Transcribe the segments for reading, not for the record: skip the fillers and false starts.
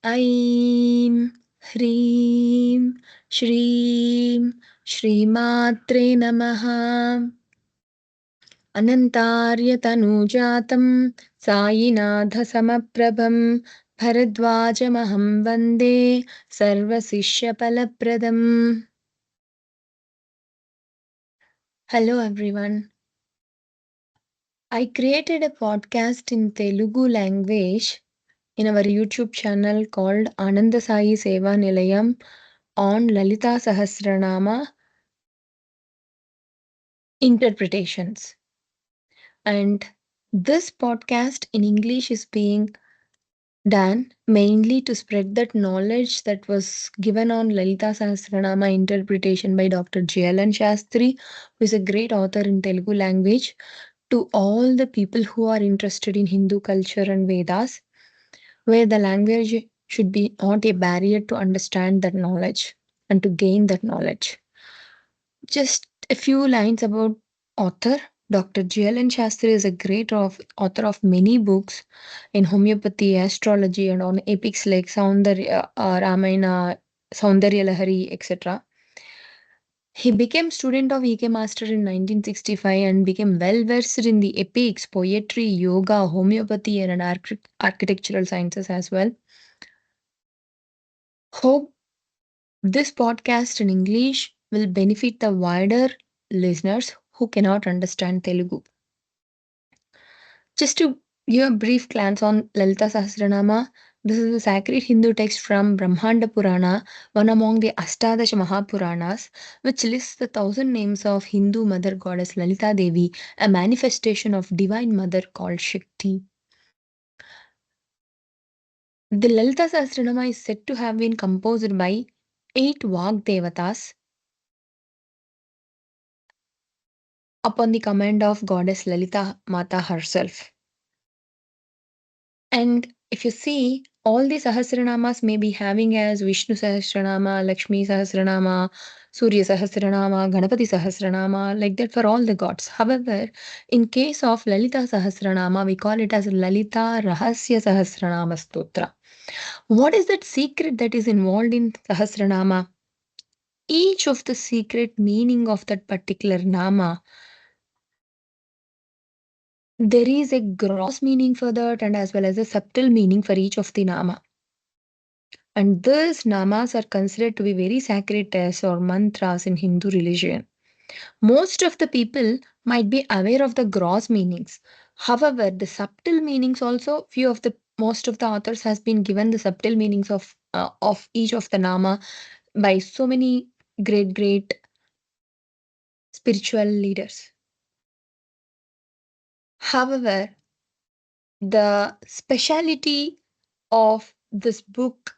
ऐं ह्रीं श्रीं श्रीमात्रे नमः। अनन्तार्यतनूजातं सायिनाथसमप्रभं भरद्वाजमहं वन्दे सर्वशिष्यफलप्रदम्. Hello everyone. I created a podcast in Telugu language in our YouTube channel called Ananda Sai Seva Nilayam on Lalita Sahasranama interpretations. And this podcast in English is being done mainly to spread that knowledge that was given on Lalita Sahasranama interpretation by Dr. GLN Shastri, who is a great author in Telugu language, to all the people who are interested in Hindu culture and Vedas, where the language should be not a barrier to understand that knowledge and to gain that knowledge. Just a few lines about author. Dr. GLN Shastri is a great author of many books in homeopathy, astrology, and on epics like Soundarya, Ramayana, Soundarya Lahari, etc. He became student of E.K. Master in 1965 and became well versed in the epics, poetry, yoga, homeopathy, and architectural sciences as well. Hope this podcast in English will benefit the wider listeners who cannot understand Telugu. Just to give a brief glance on Lalita Sahasranama, this is a sacred Hindu text from Brahmanda Purana, one among the Ashtadasha Mahapuranas, which lists the 1,000 names of Hindu mother goddess Lalitha Devi, a manifestation of divine mother called Shakti. The Lalita Sahasranama is said to have been composed by 8 Vag Devatas upon the command of goddess Lalita Mata herself. And if you see, all the Sahasranamas may be having as Vishnu Sahasranama, Lakshmi Sahasranama, Surya Sahasranama, Ganapati Sahasranama, like that for all the gods. However, in case of Lalita Sahasranama, we call it as Lalita Rahasya Sahasranama Stotra. What is that secret that is involved in Sahasranama? Each of the secret meaning of that particular nama, there is a gross meaning for that and as well as a subtle meaning for each of the nama. And these namas are considered to be very sacred texts or mantras in Hindu religion. Most of the people might be aware of the gross meanings. However, the subtle meanings also, most of the authors has been given the subtle meanings of each of the nama by so many great spiritual leaders. However, the speciality of this book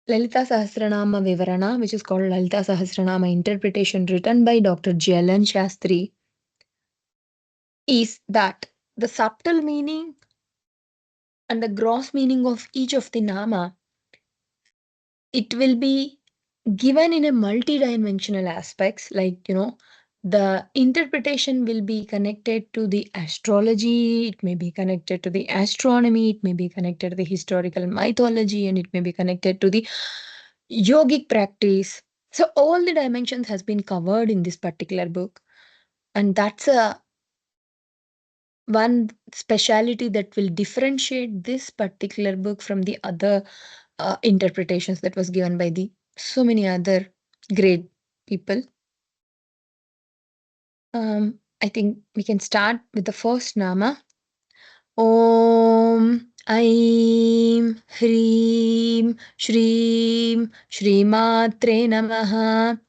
Lalita Sahasranama Vivarana, which is called Lalita Sahasranama Interpretation, written by Dr. GLN Shastri, is that the subtle meaning and the gross meaning of each of the nama, it will be given in a multi-dimensional aspects, like the interpretation will be connected to the astrology, it may be connected to the astronomy, it may be connected to the historical mythology, and it may be connected to the yogic practice. So all the dimensions has been covered in this particular book, and that's a one speciality that will differentiate this particular book from the other interpretations that was given by the so many other great people. I think we can start with the first nama. Om Aim Hreem Shreem Matre Namaha.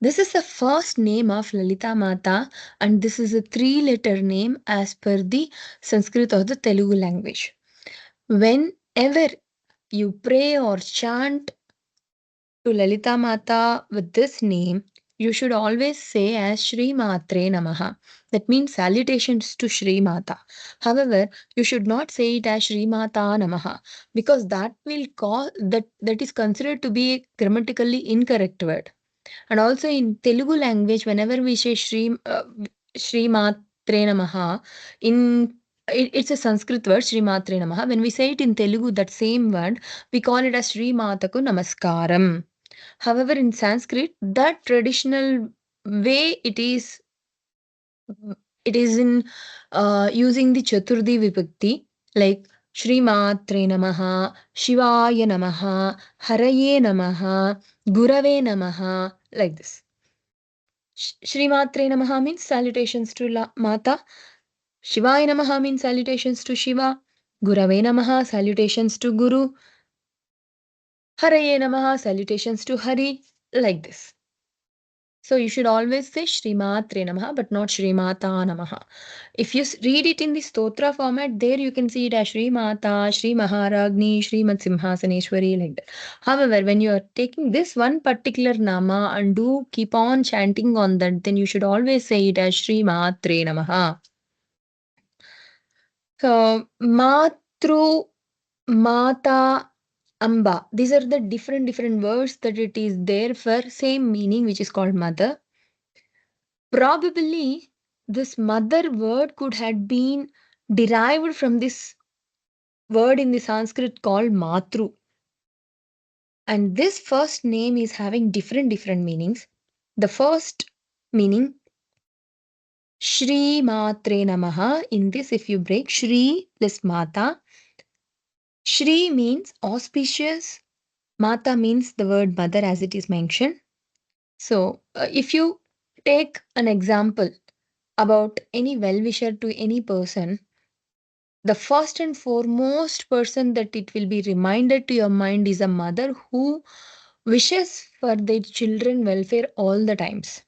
This is the first name of Lalita Mata, and this is a 3-letter name as per the Sanskrit or the Telugu language. Whenever you pray or chant to Lalita Mata with this name, you should always say as Shri Matre Namaha. That means salutations to Shri Mata. However, you should not say it as Shri Mata Namaha, because that will cause that is considered to be a grammatically incorrect word. And also in Telugu language, whenever we say Shri Matre Namaha, in it's a Sanskrit word, Shri Matre Namaha. When we say it in Telugu, that same word, we call it as Shri Mataku Namaskaram. However, in Sanskrit, that traditional way it is in using the Chaturthi Vibhakti, like Shri Matre Namaha, Shivaya Namaha, Haraye Namaha, Gurave Namaha, like this. Shri Matre Namaha means salutations to Mata. Shivaya Namaha means salutations to Shiva. Gurave Namaha, salutations to Guru. Haraye Namaha, salutations to Hari. Like this. So you should always say Shri Matre Namaha, but not Shri Mata Namaha. If you read it in the Stotra format, there you can see it as Shri Mata, Shri Maharagni, Shri Simhasaneshwari, like that. However, when you are taking this one particular Nama and do keep on chanting on that, then you should always say it as Shri Matre Namaha. So, Matru, Mata, Amba. These are the different words that it is there for same meaning, which is called mother. Probably this mother word could have been derived from this word in the Sanskrit called Matru. And this first name is having different meanings. The first meaning, Shri Matre Namaha. In this, if you break Shri plus Mata, Shri means auspicious, Mata means the word mother as it is mentioned. So, if you take an example about any well-wisher to any person, the first and foremost person that it will be reminded to your mind is a mother who wishes for their children welfare all the times.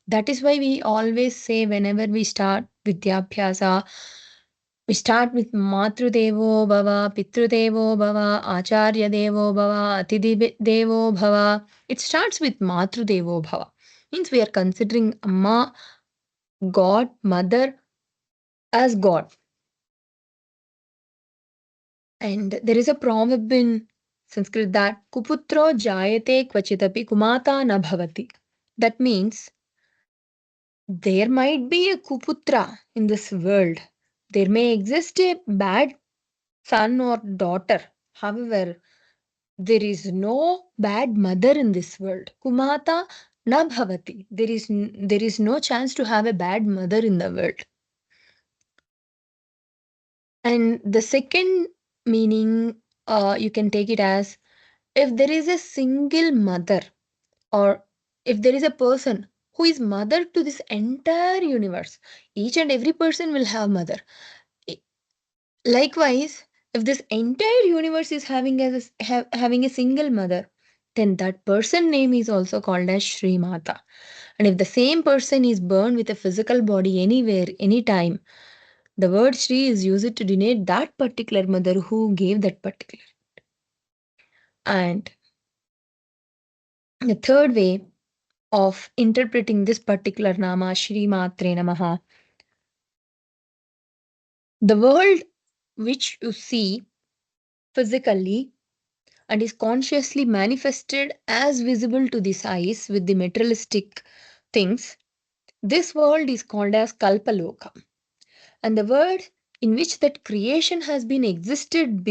That is why we always say whenever we start Vidyabhyasa, we start with Matru Devo Bhava, Pitru Devo Bhava, Acharya Devo Bhava, Atidhi Devo Bhava. It starts with Matru Devo Bhava. Means we are considering Amma, God, Mother as God. And there is a proverb in Sanskrit that Kuputro Jayate Kvachitapi Kumata na bhavati. That means there might be a Kuputra in this world. There may exist a bad son or daughter. However, there is no bad mother in this world. Kumata na bhavati. There is no chance to have a bad mother in the world. And the second meaning, you can take it as if there is a single mother, or if there is a person who is mother to this entire universe, each and every person will have mother. Likewise, if this entire universe is having a single mother, then that person name is also called as Shri Mata. And if the same person is born with a physical body anywhere, anytime, the word Shri is used to denote that particular mother who gave that particular. And the third way of interpreting this particular Nama, Shri Matre Namaha, the world which you see physically and is consciously manifested as visible to the eyes with the materialistic things, this world is called as Kalpaloka. And the word in which that creation has been existed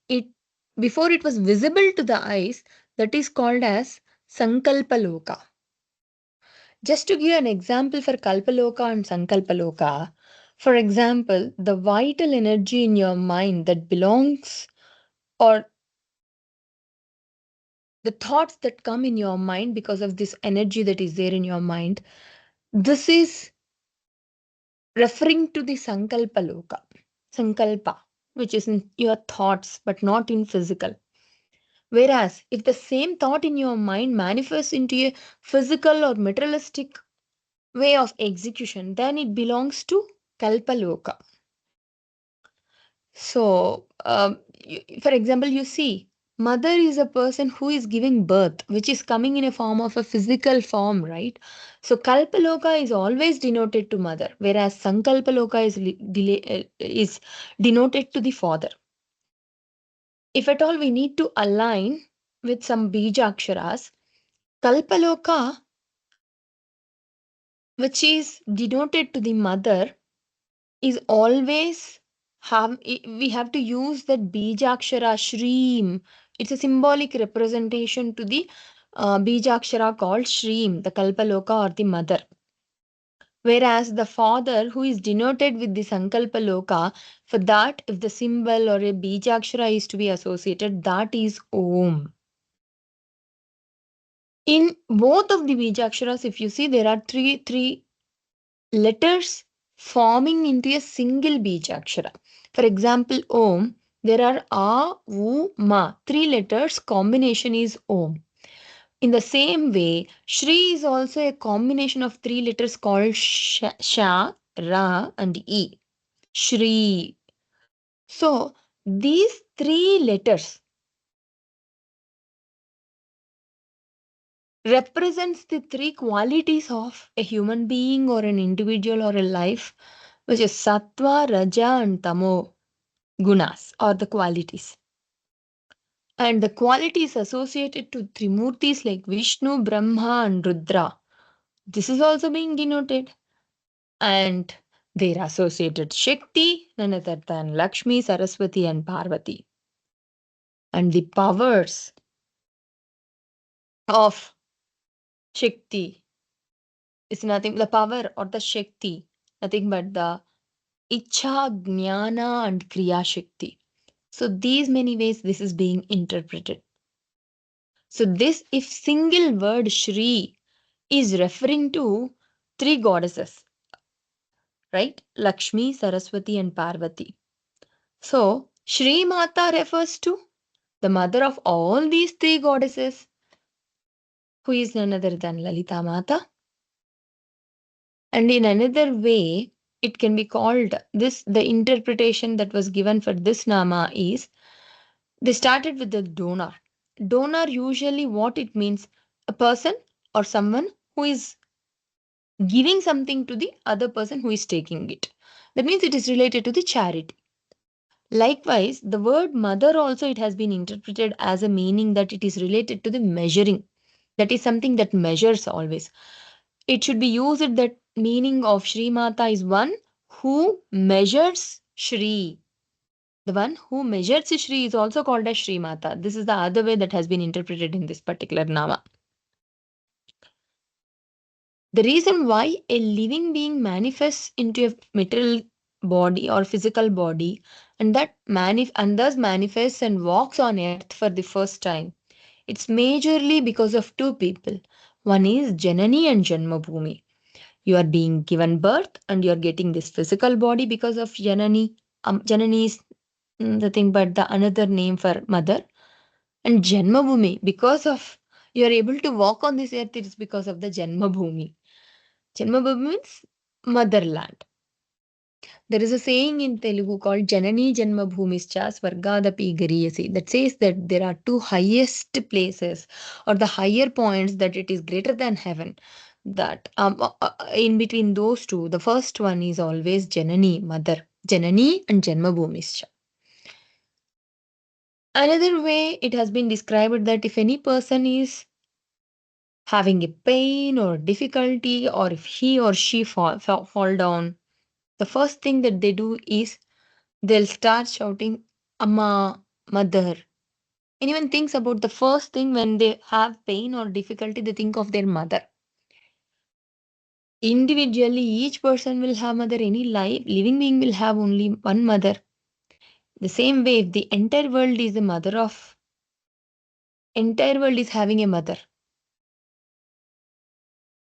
it before it was visible to the eyes, that is called as Sankalpaloka. Just to give an example for Kalpaloka and Sankalpaloka, for example, the vital energy in your mind that belongs, or the thoughts that come in your mind because of this energy that is there in your mind, this is referring to the Sankalpaloka, Sankalpa, which is in your thoughts but not in physical. Whereas, if the same thought in your mind manifests into a physical or materialistic way of execution, then it belongs to Kalpaloka. So, for example, you see, mother is a person who is giving birth, which is coming in a form of a physical form, right? So, Kalpaloka is always denoted to mother, whereas Sankalpaloka is denoted to the father. If at all we need to align with some bija aksharas, Kalpaloka, which is denoted to the mother, is always we have to use that Bijakshara Shreem. It's a symbolic representation to the Bijakshara called Shreem, the Kalpaloka or the mother. Whereas the father, who is denoted with the Sankalpaloka, for that, if the symbol or a Bijakshara is to be associated, that is Om. In both of the Bijaksharas, if you see, there are three letters forming into a single Bijakshara. For example, Om, there are A, U, Ma. Three letters combination is Om. In the same way, Shri is also a combination of three letters called Sha, Ra, and E. Shri. So, these three letters represents the three qualities of a human being or an individual or a life, which is Sattva, Raja, and Tamo gunas or the qualities. And the qualities associated to Trimurtis like Vishnu, Brahma, and Rudra. This is also being denoted. And their associated Shakti, none other than Lakshmi, Saraswati, and Parvati. And the powers of Shakti is nothing, the power or the Shakti, nothing but the Icha, Jnana, and Kriya Shakti. So, these many ways this is being interpreted. So, this, if single word Shri is referring to three goddesses, right? Lakshmi, Saraswati, and Parvati. So, Shri Mata refers to the mother of all these three goddesses, who is none other than Lalita Mata. And in another way, it can be called this, the interpretation that was given for this Nama is they started with the donor. Donor, usually what it means, a person or someone who is giving something to the other person who is taking it. That means it is related to the charity. Likewise, the word mother also, it has been interpreted as a meaning that it is related to the measuring. That is something that measures always. It should be used that meaning of Shri Mata is one who measures Shri. The one who measures Shri is also called as Shri Mata. This is the other way that has been interpreted in this particular Nama. The reason why a living being manifests into a material body or physical body and and thus manifests and walks on earth for the first time, it's majorly because of two people. One is Janani and Janmabhumi. You are being given birth and you are getting this physical body because of Janani. Janani is nothing but the another name for mother. And Janmabhumi, because of you are able to walk on this earth, it is because of the Janmabhumi. Janmabhumi means motherland. There is a saying in Telugu called Janani Janmabhumischa Swargadapi Gariyasi that says that there are two highest places or the higher points that it is greater than heaven. That in between those two, the first one is always Janani, mother. Janani and Janmabhumischa. Another way it has been described that if any person is having a pain or difficulty, or if he or she fall down, the first thing that they do is they'll start shouting, Amma, mother. Anyone thinks about the first thing when they have pain or difficulty, they think of their mother. Individually, each person will have mother. Any living being will have only one mother. The same way, if the entire world is the mother of, entire world is having a mother.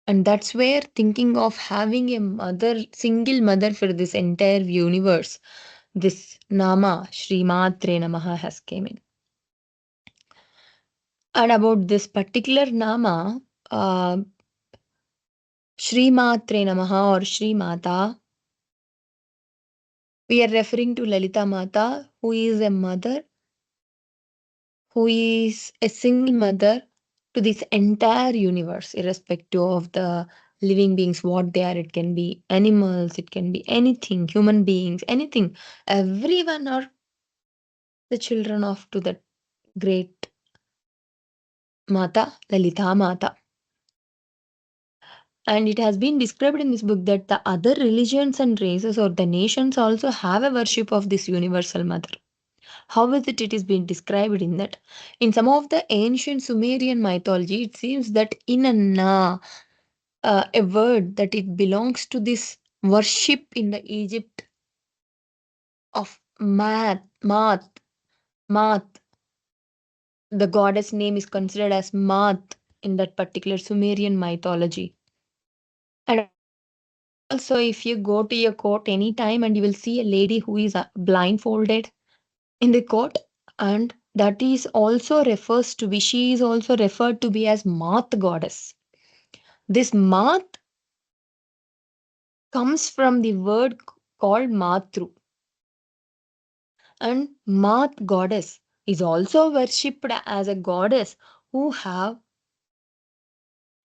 And that's where thinking of having a mother, single mother for this entire universe, this Nama, Shri Matre Namaha has came in. And about this particular Nama, Shri Matre Namaha or Shri Mata, we are referring to Lalita Mata, who is a mother, who is a single mother to this entire universe, irrespective of the living beings, what they are. It can be animals, it can be anything, human beings, anything. Everyone are the children of to that great Mata, Lalita Mata. And it has been described in this book that the other religions and races or the nations also have a worship of this universal mother. How is it is being described in that? In some of the ancient Sumerian mythology, it seems that in a na, a word that it belongs to this worship in the Egypt of Math. The goddess name is considered as Math in that particular Sumerian mythology. And also, if you go to your court anytime and you will see a lady who is blindfolded in the court, and that is also refers to be, she is also referred to be as Math goddess. This Math comes from the word called Matru, and Math goddess is also worshipped as a goddess who have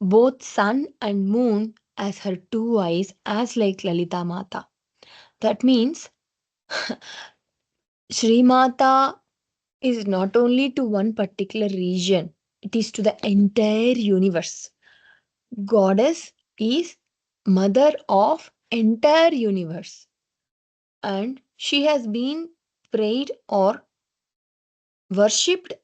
both sun and moon as her two eyes, as like Lalita Mata. That means Sri Mata is not only to one particular region, it is to the entire universe. Goddess is mother of entire universe, and she has been prayed or worshipped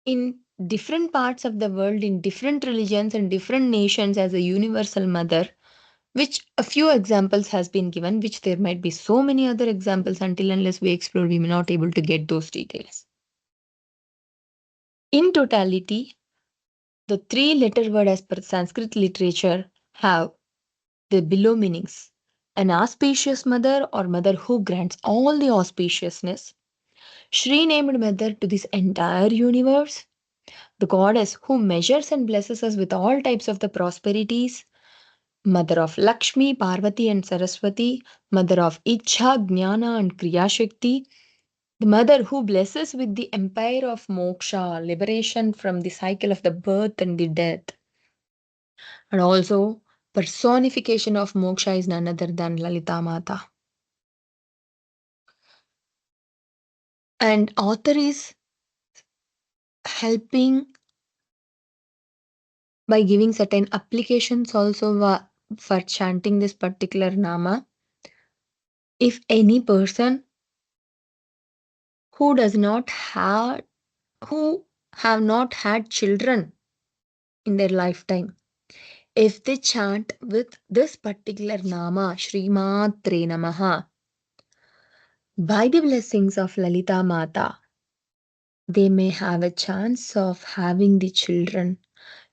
in different parts of the world, in different religions and different nations as a universal mother, which a few examples has been given, which there might be so many other examples. Until unless we explore, we may not able to get those details. In totality, the three letter word as per Sanskrit literature have the below meanings: an auspicious mother or mother who grants all the auspiciousness, Shri named mother to this entire universe, the goddess who measures and blesses us with all types of the prosperities, mother of Lakshmi, Parvati, and Saraswati, mother of Ichha, Jnana, and Kriya Shakti, the mother who blesses with the empire of moksha, liberation from the cycle of the birth and the death. And also, personification of moksha is none other than Lalita Mata. And author is helping by giving certain applications also for chanting this particular nama. If any person who does not have who have not had children in their lifetime, if they chant with this particular nama, Shri Matre Namaha, by the blessings of Lalita Mata, they may have a chance of having the children.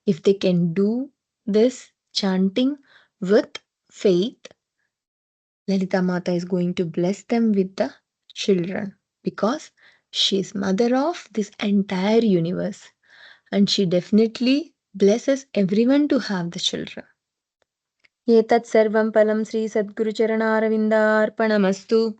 If they can do this chanting with faith, Lalita Mata is going to bless them with the children, because she is mother of this entire universe, and she definitely blesses everyone to have the children. एतत् सर्वं फलं श्री सद्गुरुचरणारविन्दार्पणमस्तु.